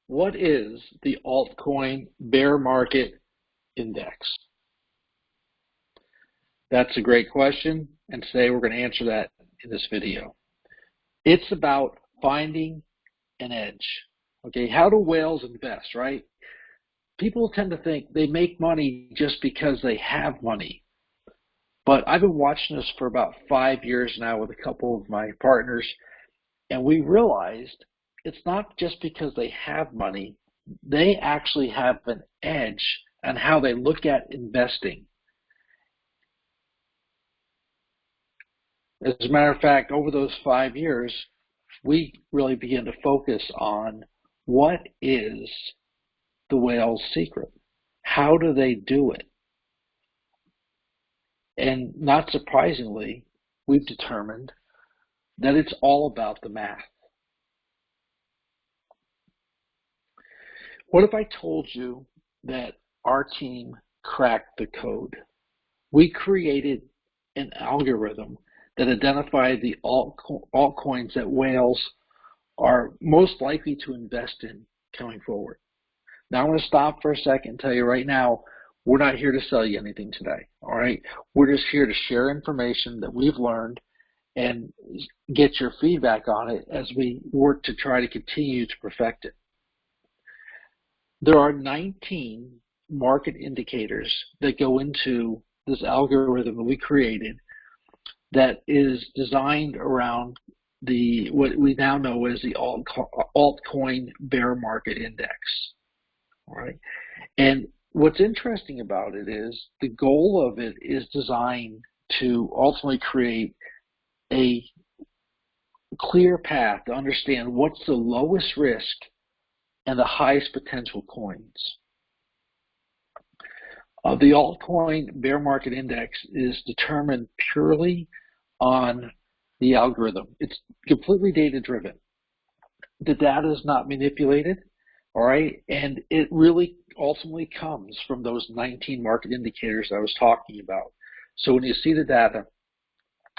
What is the Altcoin Bear Market Index? That's a great question, and today we're going to answer that in this video. It's about finding an edge. Okay, how do whales invest, right? People tend to think they make money just because they have money. But I've been watching this for about 5 years now with a couple of my partners, and we realized it's not just because they have money, they actually have an edge on how they look at investing. As a matter of fact, over those 5 years, we really began to focus on what is the whale's secret? How do they do it? And not surprisingly, we've determined that it's all about the math. What if I told you that our team cracked the code? We created an algorithm that identified the altcoins that whales are most likely to invest in going forward. Now I'm going to stop for a second and tell you right now, we're not here to sell you anything today, all right? We're just here to share information that we've learned and get your feedback on it as we work to try to continue to perfect it. There are 19 market indicators that go into this algorithm that we created that is designed around what we now know as the Altcoin Bear Market Index. All right, and what's interesting about it is the goal of it is designed to ultimately create a clear path to understand what's the lowest risk and the highest potential coins. The Altcoin Bear Market Index is determined purely on the algorithm. It's completely data-driven. The data is not manipulated, all right? And it really ultimately comes from those 19 market indicators I was talking about. So when you see the data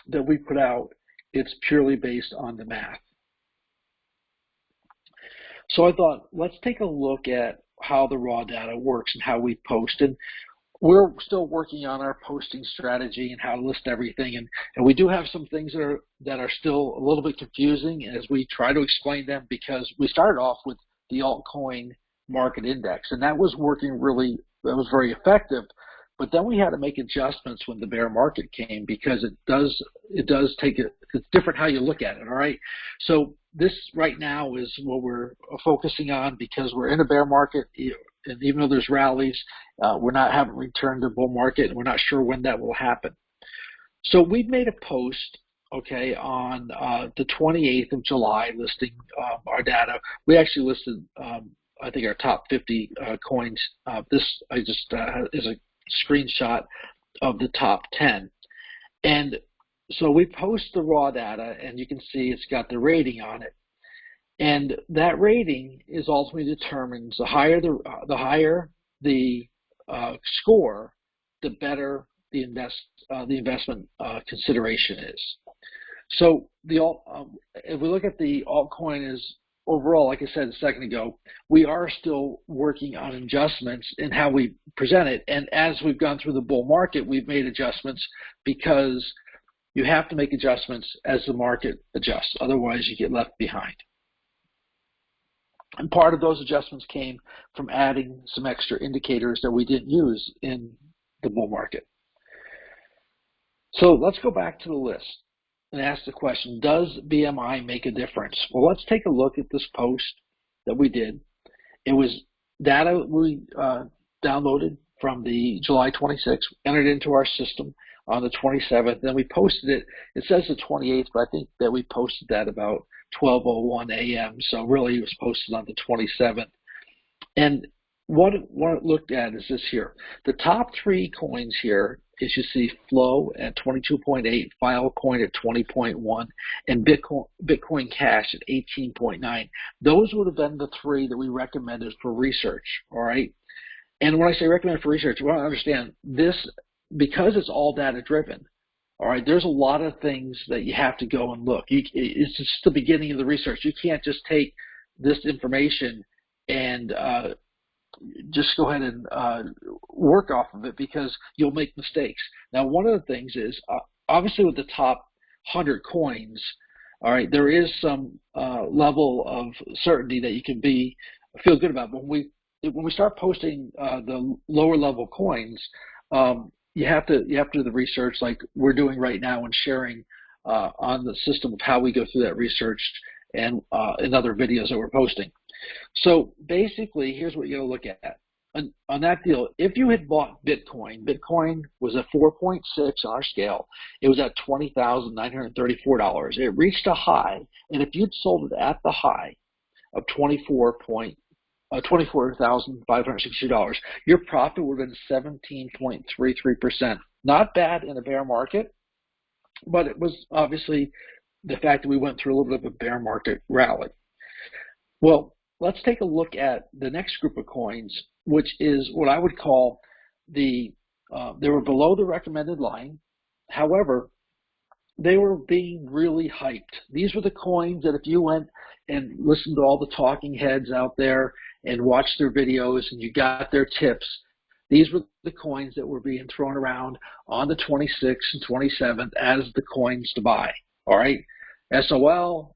that we put out, it's purely based on the math. So I thought, let's take a look at how the raw data works and how we post. And we're still working on our posting strategy and how to list everything. And we do have some things that are still a little bit confusing as we try to explain them, because we started off with the Altcoin Market Index, and that was working that was very effective. But then we had to make adjustments when the bear market came, because it does take it's different how you look at it, all right? So this right now is what we're focusing on, because we're in a bear market, and even though there's rallies, haven't returned to bull market, and we're not sure when that will happen. So we've made a post, okay, on the 28th of July listing our data. We actually listed, I think, our top 50 coins. This is a screenshot of the top 10. And so we post the raw data, and you can see it's got the rating on it. And that rating is ultimately determines the higher the score, the better the investment consideration is. So if we look at the altcoin as overall, like I said a second ago, we are still working on adjustments in how we present it. And as we've gone through the bull market, we've made adjustments, because you have to make adjustments as the market adjusts. Otherwise, you get left behind. And part of those adjustments came from adding some extra indicators that we didn't use in the bull market. So let's go back to the list and ask the question, does BMI make a difference? Well, let's take a look at this post that we did. It was data we downloaded from the July 26th, entered into our system on the 27th, then we posted it. It says the 28th, but I think that we posted that about 12:01 a.m., so really it was posted on the 27th. And what it looked at is this here. The top 3 coins here is, you see, Flow at 22.8, Filecoin at 20.1, and Bitcoin Cash at 18.9. Those would have been the 3 that we recommended for research, all right? And when I say recommended for research, you want to understand this, because it's all data driven, all right, there's a lot of things that you have to go and look. It's just the beginning of the research. You can't just take this information and just go ahead and work off of it, because you'll make mistakes. Now, one of the things is, obviously with the top 100 coins, all right, there is some level of certainty that you can feel good about. But when we start posting the lower level coins, you have to do the research like we're doing right now and sharing on the system of how we go through that research and in other videos that we're posting. So basically, here's what you're going to look at. On that deal, if you had bought Bitcoin was at 4.6 on our scale. It was at $20,934. It reached a high, and if you'd sold it at the high of $24,562, your profit would have been 17.33%. Not bad in a bear market, but it was obviously the fact that we went through a little bit of a bear market rally. Well, let's take a look at the next group of coins, which is what I would call they were below the recommended line. However, they were being really hyped. These were the coins that if you went and listened to all the talking heads out there and watched their videos and you got their tips, these were the coins that were being thrown around on the 26th and 27th as the coins to buy. All right, SOL,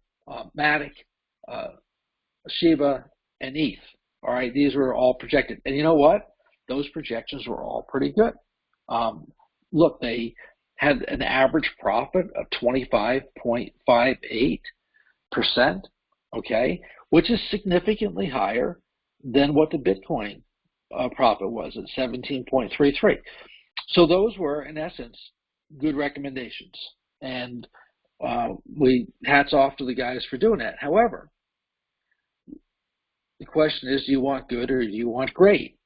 Matic, Shiba, and ETH. All right, these were all projected. And you know what? Those projections were all pretty good. Look, they had an average profit of 25.58%, okay, which is significantly higher than what the Bitcoin profit was at 17.33. So those were, in essence, good recommendations. And hats off to the guys for doing that. However, the question is, do you want good or do you want great?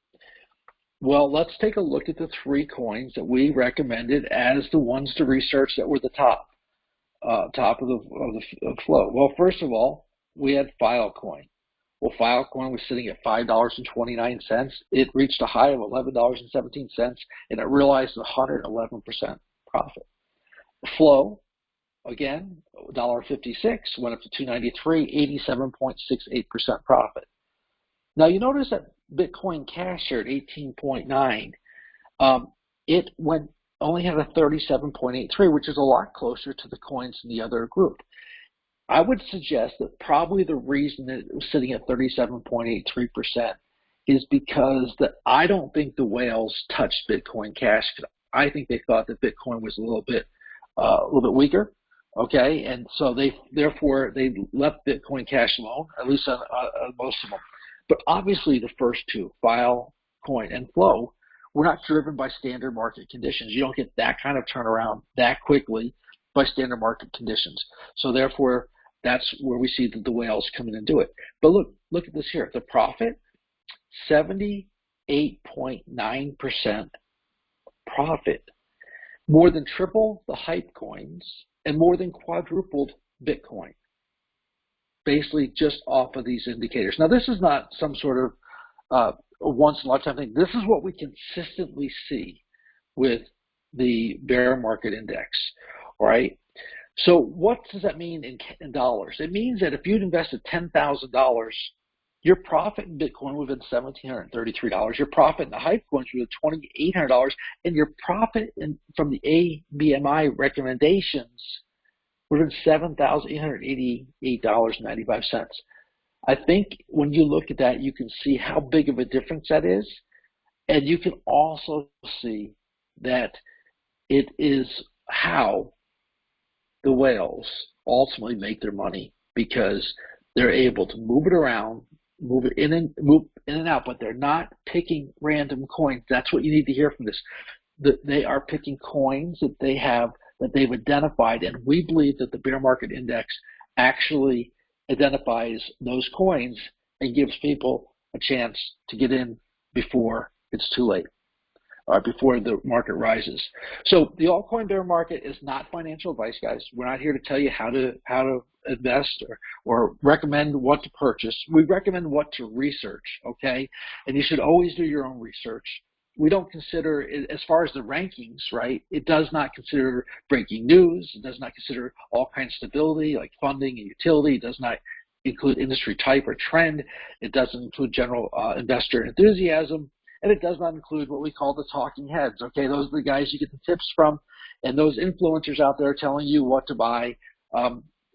Well, let's take a look at the three coins that we recommended as the ones to research that were the top of the flow. Well, first of all, we had Filecoin. Well, Filecoin was sitting at $5.29. It reached a high of $11.17, and it realized 111% profit. Flow, again, $1.56, went up to $2.93, 87.68% profit. Now, you notice that Bitcoin Cash here at 18.9, it only had a 37.83, which is a lot closer to the coins in the other group. I would suggest that probably the reason that it was sitting at 37.83% is because I don't think the whales touched Bitcoin Cash. I think they thought that Bitcoin was a little bit weaker. Okay, and so therefore they left Bitcoin Cash alone, at least on most of them. But obviously the first two, Filecoin and Flow, were not driven by standard market conditions. You don't get that kind of turnaround that quickly by standard market conditions. So therefore, that's where we see the whales come in and do it. But look at this here. The profit, 78.9% profit, more than triple the hype coins and more than quadrupled Bitcoin, basically just off of these indicators. Now, this is not some sort of a once-in-a-lifetime thing. This is what we consistently see with the bear market index, all right? So what does that mean in dollars? It means that if you'd invested $10,000, your profit in Bitcoin would have been $1,733. Your profit in the hype coins would have been $2,800, and your profit from the ABMI recommendations would have been $7,888.95. I think when you look at that, you can see how big of a difference that is, and you can also see that it is how the whales ultimately make their money, because they're able to move it around, move in and out, but they're not picking random coins. That's what you need to hear from this. They are picking coins that they've identified, and we believe that the bear market index actually identifies those coins and gives people a chance to get in before it's too late, or before the market rises. So the altcoin bear market is not financial advice, guys. We're not here to tell you how to invest or recommend what to purchase. We recommend what to research, okay? And you should always do your own research. We don't consider, as far as the rankings, right, it does not consider breaking news. It does not consider all kinds of stability like funding and utility. It does not include industry type or trend. It doesn't include general investor enthusiasm. And it does not include what we call the talking heads. Okay, those are the guys you get the tips from, and those influencers out there telling you what to buy.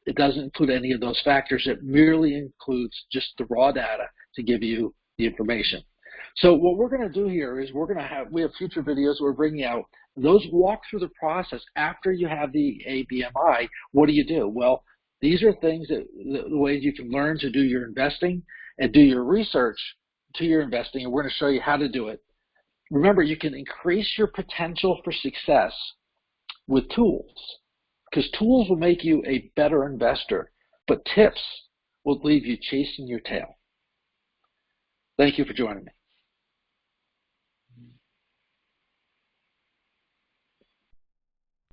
It doesn't include any of those factors. It merely includes just the raw data to give you the information. So what we're going to do here is we have future videos we're bringing out. Those walk through the process after you have the ABMI. What do you do? Well, these are things the ways you can learn to do your investing and do your research to your investing, and we're going to show you how to do it. Remember, you can increase your potential for success with tools, because tools will make you a better investor, but tips will leave you chasing your tail. Thank you for joining me.